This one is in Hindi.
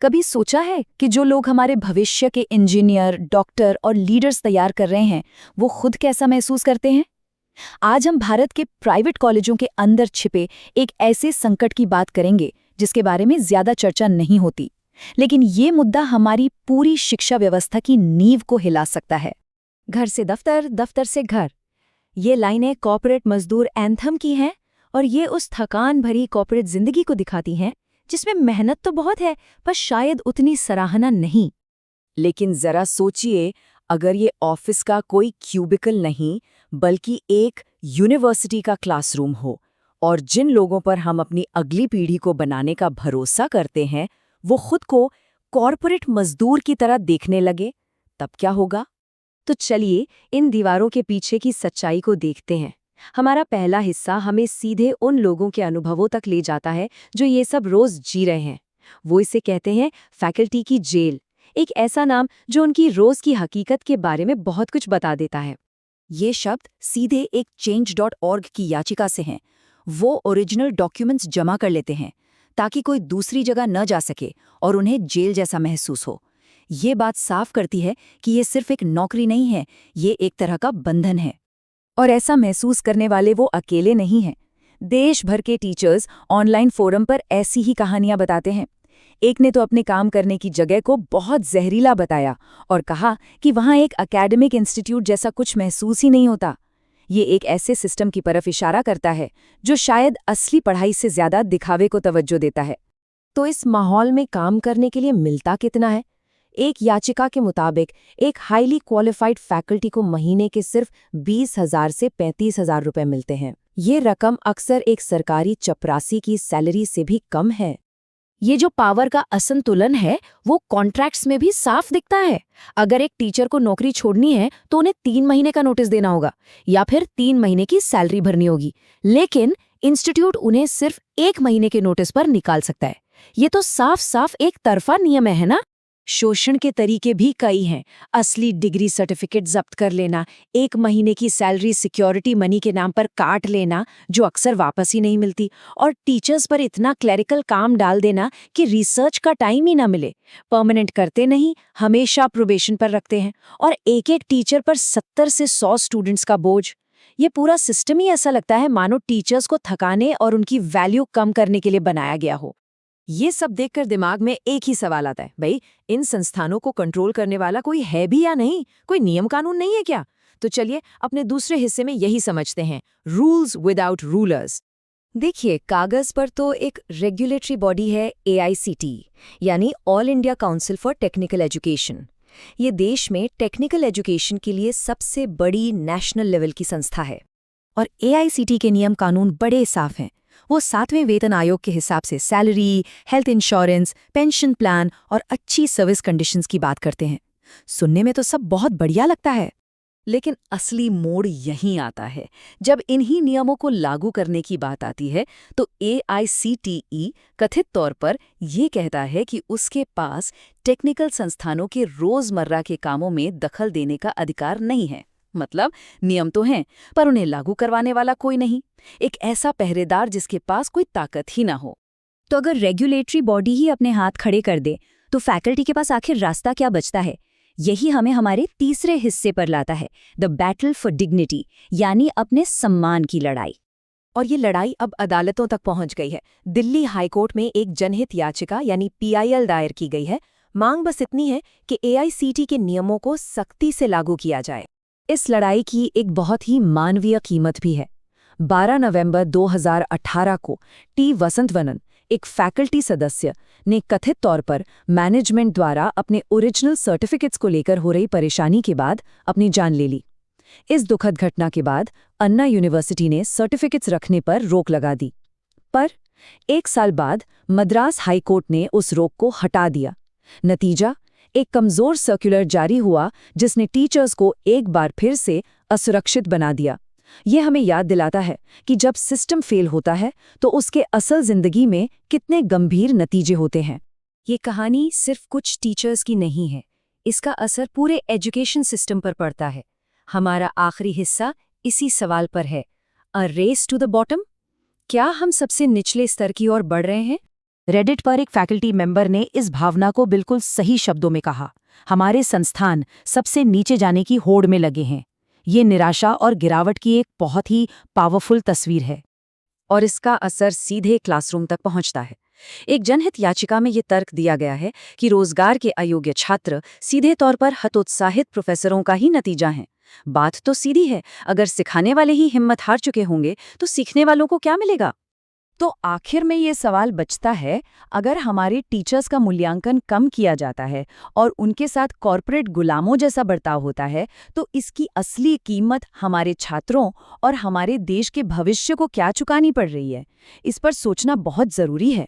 कभी सोचा है कि जो लोग हमारे भविष्य के इंजीनियर, डॉक्टर और लीडर्स तैयार कर रहे हैं, वो खुद कैसा महसूस करते हैं? आज हम भारत के प्राइवेट कॉलेजों के अंदर छिपे एक ऐसे संकट की बात करेंगे जिसके बारे में ज्यादा चर्चा नहीं होती, लेकिन ये मुद्दा हमारी पूरी शिक्षा व्यवस्था की नींव को हिला सकता है। घर से दफ्तर, दफ्तर से घर, ये लाइनें कॉर्पोरेट मजदूर एंथम की हैं और ये उस थकान भरी कॉर्पोरेट जिंदगी को दिखाती हैं जिसमें मेहनत तो बहुत है पर शायद उतनी सराहना नहीं। लेकिन जरा सोचिए, अगर ये ऑफिस का कोई क्यूबिकल नहीं बल्कि एक यूनिवर्सिटी का क्लासरूम हो और जिन लोगों पर हम अपनी अगली पीढ़ी को बनाने का भरोसा करते हैं वो खुद को कॉर्पोरेट मजदूर की तरह देखने लगे, तब क्या होगा? तो चलिए इन दीवारों के पीछे की सच्चाई को देखते हैं। हमारा पहला हिस्सा हमें सीधे उन लोगों के अनुभवों तक ले जाता है जो ये सब रोज जी रहे हैं। वो इसे कहते हैं फैकल्टी की जेल, एक ऐसा नाम जो उनकी रोज की हकीकत के बारे में बहुत कुछ बता देता है। ये शब्द सीधे एक change.org की याचिका से हैं। वो ओरिजिनल डॉक्यूमेंट्स जमा कर लेते हैं ताकि कोई दूसरी जगह न जा सके और उन्हें जेल जैसा महसूस हो। ये बात साफ करती है कि ये सिर्फ एक नौकरी नहीं है, ये एक तरह का बंधन है। और ऐसा महसूस करने वाले वो अकेले नहीं हैं। देश भर के टीचर्स ऑनलाइन फोरम पर ऐसी ही कहानियां बताते हैं। एक ने तो अपने काम करने की जगह को बहुत जहरीला बताया और कहा कि वहां एक एकेडमिक इंस्टीट्यूट जैसा कुछ महसूस ही नहीं होता। ये एक ऐसे सिस्टम की तरफ इशारा करता है जो शायद असली पढ़ाई से ज्यादा दिखावे को तवज्जो देता है। तो इस माहौल में काम करने के लिए मिलता कितना है? एक याचिका के मुताबिक एक हाईली क्वालिफाइड फैकल्टी को महीने के सिर्फ 20,000 से 35,000 रुपए मिलते हैं। ये रकम अक्सर एक सरकारी चपरासी की सैलरी से भी कम है। ये जो पावर का असंतुलन है वो कॉन्ट्रैक्ट्स में भी साफ दिखता है। अगर एक टीचर को नौकरी छोड़नी है तो उन्हें 3 महीने का नोटिस देना होगा या फिर 3 महीने की सैलरी भरनी होगी, लेकिन इंस्टीट्यूट उन्हें सिर्फ 1 महीने के नोटिस पर निकाल सकता है। ये तो साफ साफ एक तरफा नियम है ना? शोषण के तरीके भी कई हैं। असली डिग्री सर्टिफिकेट जब्त कर लेना, 1 महीने की सैलरी सिक्योरिटी मनी के नाम पर काट लेना जो अक्सर वापस ही नहीं मिलती, और टीचर्स पर इतना क्लरिकल काम डाल देना कि रिसर्च का टाइम ही ना मिले। परमानेंट करते नहीं, हमेशा प्रोबेशन पर रखते हैं और एक एक टीचर पर 70 से 100 स्टूडेंट्स का बोझ। ये पूरा सिस्टम ही ऐसा लगता है मानो टीचर्स को थकाने और उनकी वैल्यू कम करने के लिए बनाया गया हो। ये सब देखकर दिमाग में एक ही सवाल आता है, भाई इन संस्थानों को कंट्रोल करने वाला कोई है भी या नहीं? कोई नियम कानून नहीं है क्या? तो चलिए अपने दूसरे हिस्से में यही समझते हैं, रूल्स विदाउट रूलर्स। देखिए, कागज पर तो एक रेगुलेटरी बॉडी है AICTE, यानी all India council for technical education. ये देश में टेक्निकल एजुकेशन के लिए सबसे बड़ी नेशनल लेवल की संस्था है। और AICTE के नियम कानून बड़े साफ हैं। वो 7वें वेतन आयोग के हिसाब से salary, health insurance, pension plan और अच्छी सर्विस कंडीशंस की बात करते हैं। सुनने में तो सब बहुत बढ़िया लगता है, लेकिन असली मोड़ यहीं आता है जब इन्हीं नियमों को लागू करने की बात आती है। तो AICTE कथित तौर पर ये कहता है कि उसके पास टेक्निकल संस्थानों के रोजमर्रा के कामों में दखल देने का अधिकार नहीं है। मतलब नियम तो हैं पर उन्हें लागू करवाने वाला कोई नहीं, एक ऐसा पहरेदार जिसके पास कोई ताकत ही ना हो। तो अगर रेगुलेटरी बॉडी ही अपने हाथ खड़े कर दे तो फैकल्टी के पास आखिर रास्ता क्या बचता है? यही हमें हमारे तीसरे हिस्से पर लाता है, द बैटल फॉर डिग्निटी, यानी अपने सम्मान की लड़ाई। और ये लड़ाई अब अदालतों तक पहुंच गई है। दिल्ली हाईकोर्ट में एक जनहित याचिका यानी PIL दायर की गई है। मांग बस इतनी है कि AICTE के नियमों को सख्ती से लागू किया जाए। इस लड़ाई की एक बहुत ही मानवीय कीमत भी है। 12 नवंबर 2018 को T वसंतवनन, एक फैकल्टी सदस्य, ने कथित तौर पर मैनेजमेंट द्वारा अपने ओरिजिनल सर्टिफिकेट्स को लेकर हो रही परेशानी के बाद अपनी जान ले ली। इस दुखद घटना के बाद अन्ना यूनिवर्सिटी ने सर्टिफिकेट्स रखने पर रोक लगा दी, पर 1 साल बाद मद्रास हाईकोर्ट ने उस रोक को हटा दिया। नतीजा, एक कमजोर सर्कुलर जारी हुआ जिसने टीचर्स को एक बार फिर से असुरक्षित बना दिया। ये हमें याद दिलाता है कि जब सिस्टम फेल होता है तो उसके असल जिंदगी में कितने गंभीर नतीजे होते हैं। ये कहानी सिर्फ कुछ टीचर्स की नहीं है, इसका असर पूरे एजुकेशन सिस्टम पर पड़ता है। हमारा आखिरी हिस्सा इसी सवाल पर है, a race to the bottom. क्या हम सबसे निचले स्तर की ओर बढ़ रहे हैं? रेडिट पर एक फैकल्टी मेंबर ने इस भावना को बिल्कुल सही शब्दों में कहा, हमारे संस्थान सबसे नीचे जाने की होड़ में लगे हैं। ये निराशा और गिरावट की एक बहुत ही पावरफुल तस्वीर है। और इसका असर सीधे क्लासरूम तक पहुंचता है। एक जनहित याचिका में ये तर्क दिया गया है कि रोजगार के अयोग्य छात्र सीधे तौर पर हतोत्साहित प्रोफेसरों का ही नतीजा हैं। बात तो सीधी है, अगर सिखाने वाले ही हिम्मत हार चुके होंगे तो सीखने वालों को क्या मिलेगा? तो आखिर में ये सवाल बचता है, अगर हमारे टीचर्स का मूल्यांकन कम किया जाता है और उनके साथ कॉर्पोरेट गुलामों जैसा बर्ताव होता है, तो इसकी असली कीमत हमारे छात्रों और हमारे देश के भविष्य को क्या चुकानी पड़ रही है? इस पर सोचना बहुत जरूरी है।